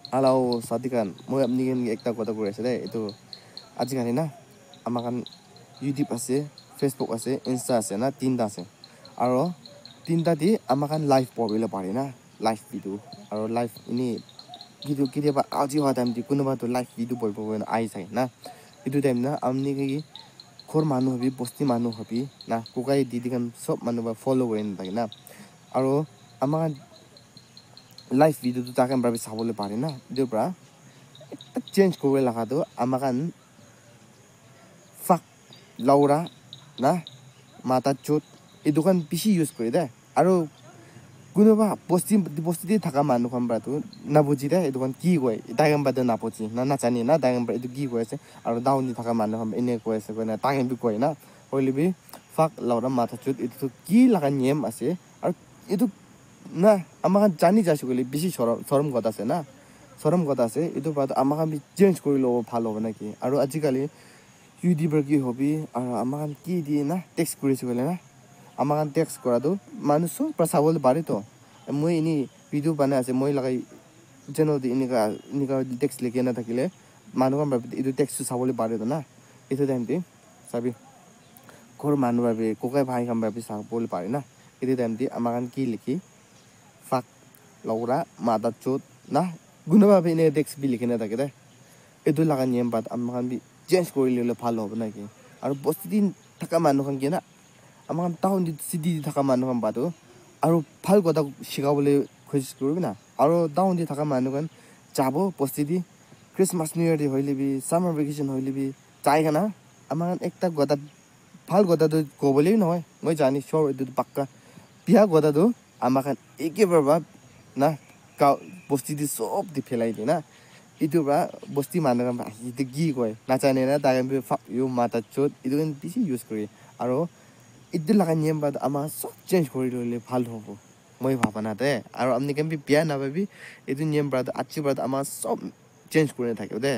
Hello, Sadikan. Moi apni kan ekta kota koi ase de. Itu ajikali na amakan YouTube ase, Facebook ase, Insta ase na tinta ase. Aro tinta di amakan live pobile pare na live video. Aro live ini gitu kiri ba aji wa time di kuno ba to live video boy boy na ai sai na. Itu time na amni ki khor manu hobi bosti manu hobi na kukai didi kan sob manu ba follow in bai na. Aro amakan live video tu takan brabi sabole pare na. Itu bra change করে লাগা তো আমাকান ফাক লাউরা না মাথা চোট এই দোকান বেশি ইউজ করে দেয় আর কোনোবা বস্তি থাকা মানুহ খামবাটো না বুজি দে এই দোকান কি কয় দাগাম বাদে না বুজি না নাজানি না দাগাম বা এইটো কি কৈ আছে আৰু ডাউনি থাকা মানুহ খাম এনে কৈ আছে কয় না তাকে বি কয় না কইলিবি ফাক লাউরা মাথা চোট এইটো কি লাগা নিয়ম আছে আৰু এইটো না আমাক জানি যাইছো কইলি বেশি শরম কথা আছে না শরম কথা আছে এইটো বাদ আমাক আমি চেঞ্জ কৰি লব ভাল হ'ব নাকি আৰু আজিকালি ইউটিউবৰ কি হবি আৰু আমাক কি দিয়ে না টেক্স কৰিছে কইলে না আমাক টেক্স কৰাটো মানুহ সব চাবল পাৰি তো মই ইনি ভিডিও বনাই আছে মই লগাই চেনেল দি ইনিকা টেক্স লিখি না থাকিলে মানুহ এইটো টেক্সটো চাবলে পাৰি তো না এইটো টাইম দি চাবি ঘৰ মানুহ ভাবি কোকাই ভাই খাম ভাবি চাবলে পাৰি না এইটো টাইম দি আমাক কি লিখি ফাক লাউৰা মাথা চোট না গুণভাৱে এনে টেক্স বি লিখি না থাকে দে এইটো লাগা নিয়ম বাদ আমাক চেঞ্জ কৰি ল'লে ভাল হ'ব নাকি আৰু বস্তি থাকা মানুহ কি না আমাক টাউন চিটি থাকা মানুহ বাদো আৰু ভাল কথা শিকাবলৈ কোচিছ কৰিবি না আৰু টাউন দি থাকা মানুহ যাব বস্তি দি ক্ৰিসমাস নিউ ইয়াৰ দি হইলিবি সামাৰ ভেকেশন হইলিবি যাই না আমাক একটা কথা ভাল কথাটো ক'বলেই নহয় মই জানি চৰ এইটো পাক্কা বিয়া কথাটো আমাক একেবাৰে না বস্তি দি সব দি ফেলাই দিয়ে না itu ba bosti মানুহ itu কি কয় নাজানে না তাকে ফাক ইউ মাথা চোট itu kan বেশি ইউজ কৰি আৰু itu লাগা নিয়ম বাদ আমাৰ সব চেঞ্জ কৰি ললে ভাল হ'ব মই ভাবা না দে আৰু আপনি কেন বিয়া না ভাবি এইটো নিয়ম বাদ আজি বাদ আমাৰ সব চেঞ্জ কৰি থাকে দে